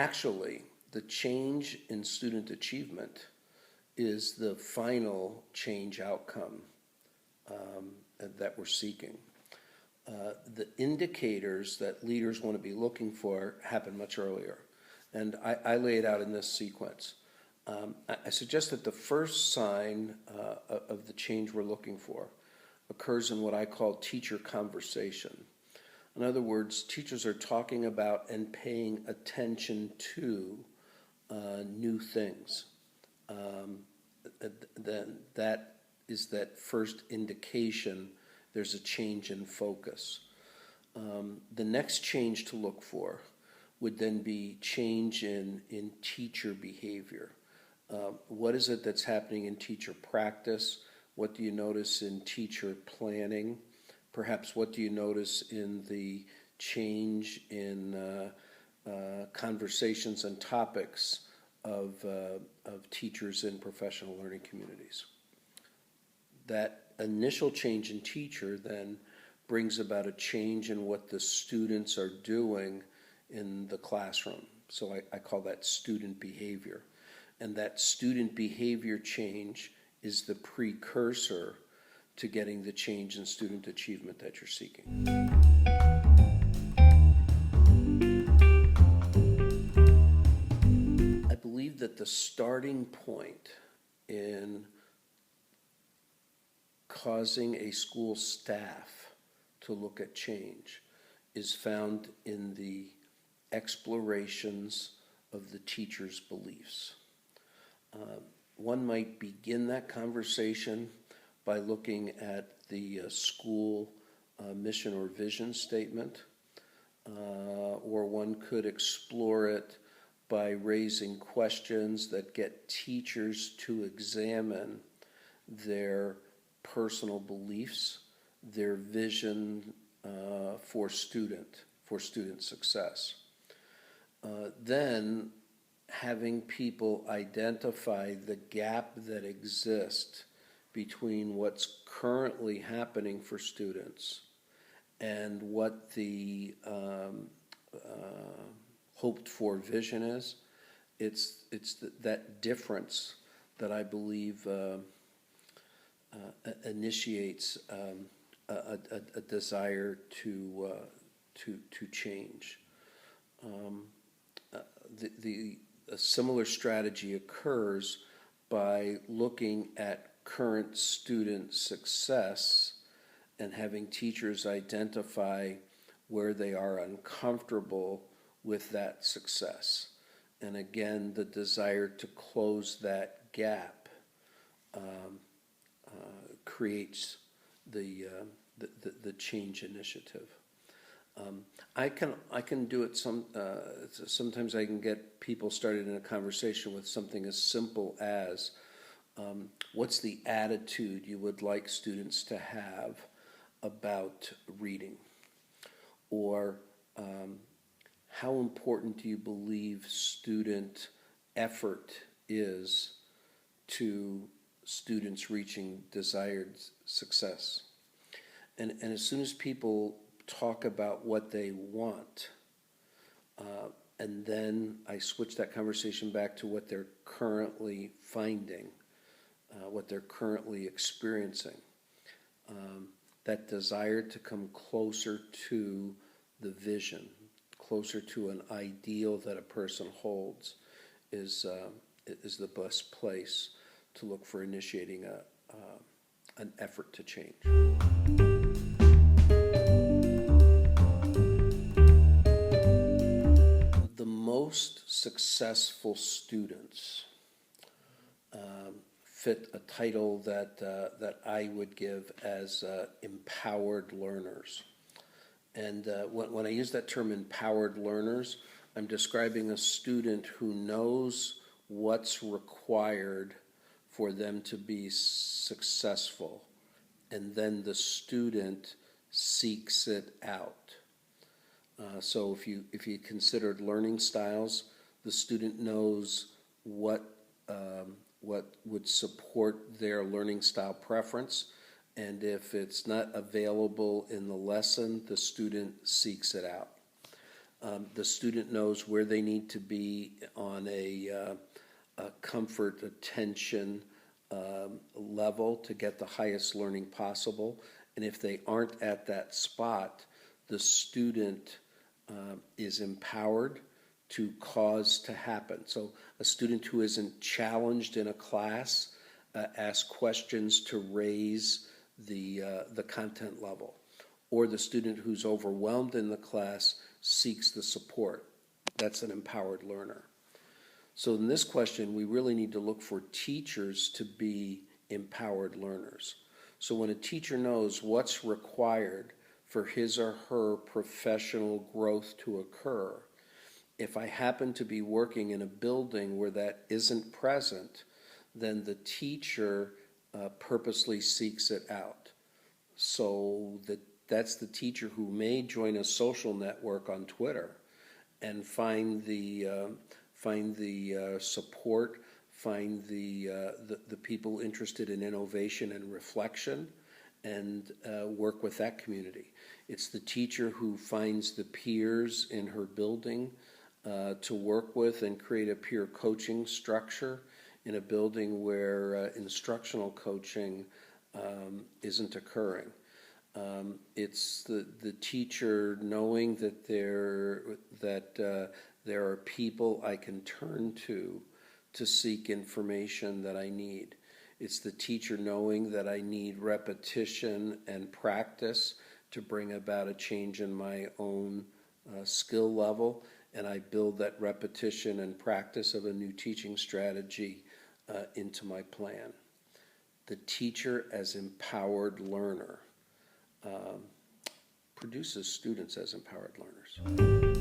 actually, the change in student achievement is the final change outcome that we're seeking. The indicators that leaders want to be looking for happen much earlier. And I lay it out in this sequence. I suggest that the first sign of the change we're looking for occurs in what I call teacher conversation. In other words, teachers are talking about and paying attention to new things. Then that is that first indication there's a change in focus. The next change to look for would then be change in teacher behavior. What is it that's happening in teacher practice? What do you notice in teacher planning? Perhaps what do you notice in the change in conversations and topics of teachers in professional learning communities? That initial change in teacher then brings about a change in what the students are doing in the classroom. So I call that student behavior. And that student behavior change is the precursor to getting the change in student achievement that you're seeking. I believe that the starting point in causing a school staff to look at change is found in the explorations of the teacher's beliefs. One might begin that conversation by looking at the school mission or vision statement, or one could explore it by raising questions that get teachers to examine their personal beliefs, their vision for student success. Then having people identify the gap that exists between what's currently happening for students and what the hoped for vision is. It's that difference that I believe initiates a desire to change. A similar strategy occurs by looking at current student success and having teachers identify where they are uncomfortable with that success. And again, the desire to close that gap creates the change initiative. I can do it sometimes I can get people started in a conversation with something as simple as what's the attitude you would like students to have about reading? Or how important do you believe student effort is to students reaching desired success? And as soon as people talk about what they want, and then I switch that conversation back to what they're currently finding, what they're currently experiencing. That desire to come closer to the vision, closer to an ideal that a person holds, is the best place to look for initiating an effort to change. The most successful students fit a title that I would give as empowered learners. And when I use that term empowered learners, I'm describing a student who knows what's required for them to be successful, and then the student seeks it out. So if you considered learning styles, the student knows what would support their learning style preference, and if it's not available in the lesson, the student seeks it out. The student knows where they need to be on a comfort, attention level to get the highest learning possible. And if they aren't at that spot, the student is empowered to cause to happen. So a student who isn't challenged in a class asks questions to raise the content level. Or the student who's overwhelmed in the class seeks the support. That's an empowered learner. So in this question, we really need to look for teachers to be empowered learners. So when a teacher knows what's required for his or her professional growth to occur, if I happen to be working in a building where that isn't present, then the teacher purposely seeks it out. So that's the teacher who may join a social network on Twitter and find the support, find the people interested in innovation and reflection, and work with that community. It's the teacher who finds the peers in her building to work with and create a peer coaching structure in a building where instructional coaching isn't occurring. It's the teacher knowing that there are people I can turn to seek information that I need. It's the teacher knowing that I need repetition and practice to bring about a change in my own skill level, and I build that repetition and practice of a new teaching strategy into my plan. The teacher as empowered learner produces students as empowered learners.